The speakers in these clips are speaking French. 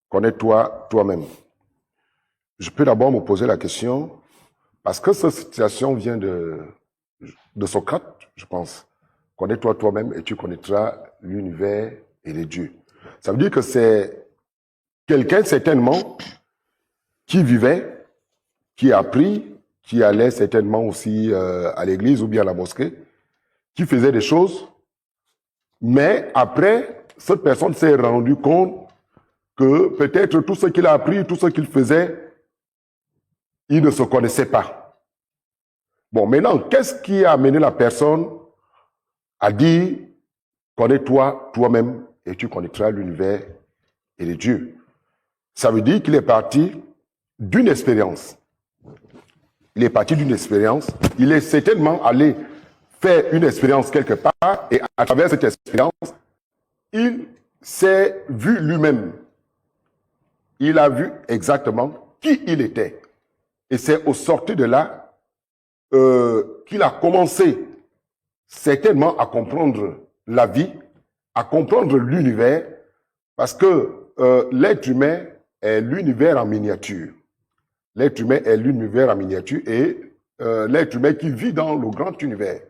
Connais-toi toi-même. Je peux d'abord me poser la question, parce que cette situation vient de Socrate, je pense. Connais-toi toi-même et tu connaîtras l'univers et les dieux. Ça veut dire que c'est quelqu'un certainement qui vivait, qui a appris, qui allait certainement aussi à l'église ou bien à la mosquée, qui faisait des choses, mais après, cette personne s'est rendue compte que peut-être tout ce qu'il a appris, tout ce qu'il faisait, il ne se connaissait pas. Bon, maintenant, qu'est-ce qui a amené la personne à dire « Connais-toi toi-même et tu connaîtras l'univers et les dieux ». Ça veut dire qu'il est parti d'une expérience. Il est parti d'une expérience. Il est certainement allé faire une expérience quelque part et à travers cette expérience, il s'est vu lui-même. Il a vu exactement qui il était. Et c'est au sortir de là qu'il a commencé certainement à comprendre la vie, à comprendre l'univers, parce que l'être humain est l'univers en miniature. L'être humain est l'univers en miniature et l'être humain qui vit dans le grand univers.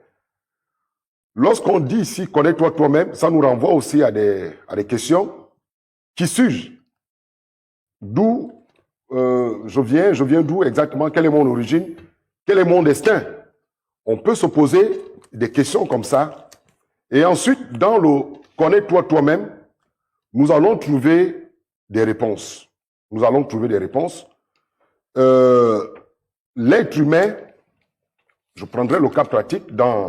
Lorsqu'on dit ici « connais-toi toi-même », ça nous renvoie aussi à des questions. Qui suis-je? D'où je viens d'où exactement? Quelle est mon origine? Quel est mon destin? On peut se poser des questions comme ça. Et ensuite, dans le « connais-toi toi-même », nous allons trouver des réponses. Nous allons trouver des réponses. L'être humain, je prendrai le cas pratique dans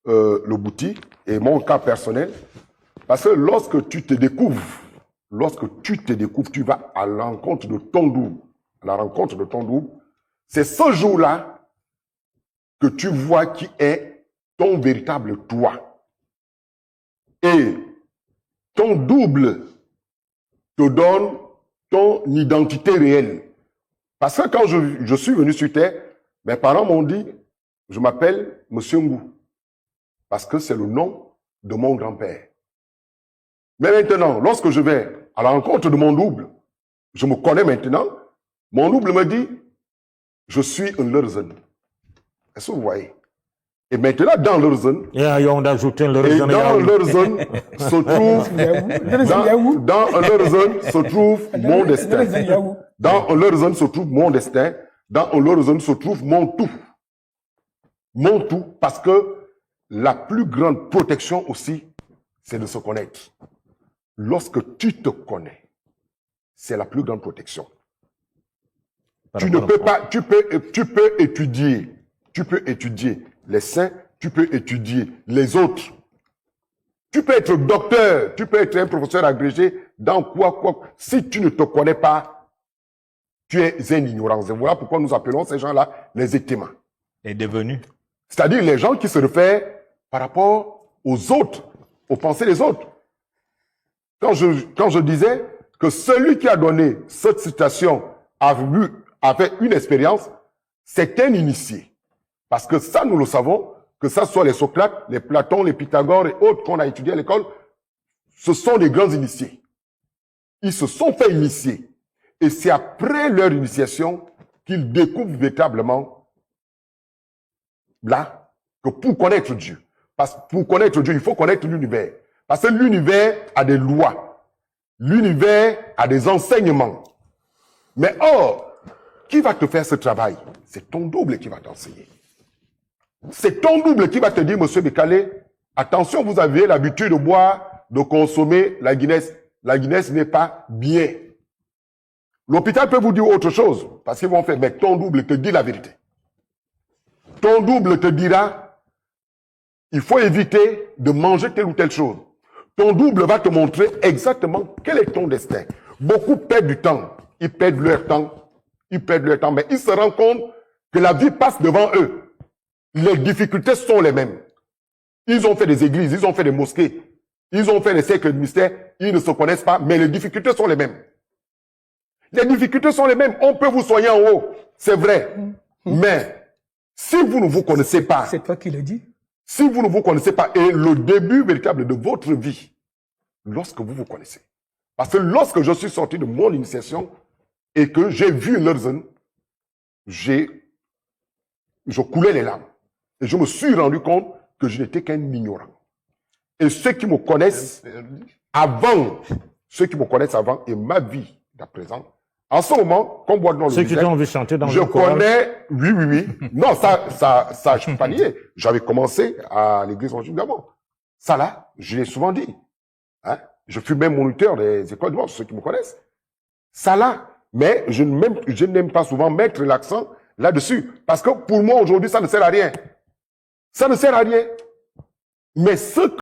le boutique et mon cas personnel, parce que lorsque tu te découvres, tu vas à la rencontre de ton double, c'est ce jour-là que tu vois qui est ton véritable toi. Et ton double te donne ton identité réelle. Parce que quand je suis venu sur Terre, mes parents m'ont dit, je m'appelle Monsieur Ngou, parce que c'est le nom de mon grand-père. Mais maintenant, lorsque je vais à la rencontre de mon double, je me connais maintenant, mon double me dit, je suis un Lurzen. Est-ce que vous voyez? Et maintenant, dans Lurzen, on a ajouté et dans Lurzen se trouve, dans Lurzen se trouve mon destin. Dans Lurzen se trouve mon destin. Dans Lurzen se trouve mon tout. Mon tout, parce que la plus grande protection aussi, c'est de se connaître. Lorsque tu te connais, c'est la plus grande protection. Tu ne peux pas, tu peux étudier les saints, tu peux étudier les autres. Tu peux être docteur, tu peux être un professeur agrégé dans quoi. Si tu ne te connais pas, tu es un ignorant. Voilà pourquoi nous appelons ces gens-là les étéments. Est devenu. C'est-à-dire les gens qui se réfèrent par rapport aux autres, aux pensées des autres. Quand je disais que celui qui a donné cette citation avait une expérience, c'est un initié. Parce que ça, nous le savons, que ça soit les Socrates, les Platon, les Pythagore et autres qu'on a étudiés à l'école, ce sont des grands initiés. Ils se sont fait initier. Et c'est après leur initiation qu'ils découvrent véritablement là que pour connaître Dieu. Parce que pour connaître Dieu, il faut connaître l'univers. Parce que l'univers a des lois. L'univers a des enseignements. Mais or, qui va te faire ce travail? C'est ton double qui va t'enseigner. C'est ton double qui va te dire, monsieur Bekale, attention, vous avez l'habitude de boire, de consommer la Guinness. La Guinness n'est pas bien. L'hôpital peut vous dire autre chose, parce qu'ils vont faire, mais ton double te dit la vérité. Ton double te dira, il faut éviter de manger telle ou telle chose. Ton double va te montrer exactement quel est ton destin. Beaucoup perdent du temps. Ils perdent leur temps, mais ils se rendent compte que la vie passe devant eux. Les difficultés sont les mêmes. Ils ont fait des églises, ils ont fait des mosquées, ils ont fait des cercles de mystère, ils ne se connaissent pas, mais les difficultés sont les mêmes. Les difficultés sont les mêmes. On peut vous soigner en haut, c'est vrai. Mais si vous ne vous connaissez pas, c'est toi qui le dis. Si vous ne vous connaissez pas, et le début véritable de votre vie, lorsque vous vous connaissez, Parce que lorsque je suis sorti de mon initiation et que j'ai vu leur zone, je coulais les larmes. Et je me suis rendu compte que je n'étais qu'un ignorant. Et ceux qui me connaissent avant, et ma vie d'à présent, en ce moment, comme moi dans le Ceux qui t'ont vu chanter dans je le chorale. connais, oui. Non, ça, je peux pas nier. J'avais commencé à l'église Angélique d'abord. Ça là, je l'ai souvent dit. Hein? Je fus même moniteur des écoles de mort, ceux qui me connaissent. Ça là, mais je n'aime pas souvent mettre l'accent là-dessus. Parce que pour moi, aujourd'hui, ça ne sert à rien. Ça ne sert à rien. Mais ce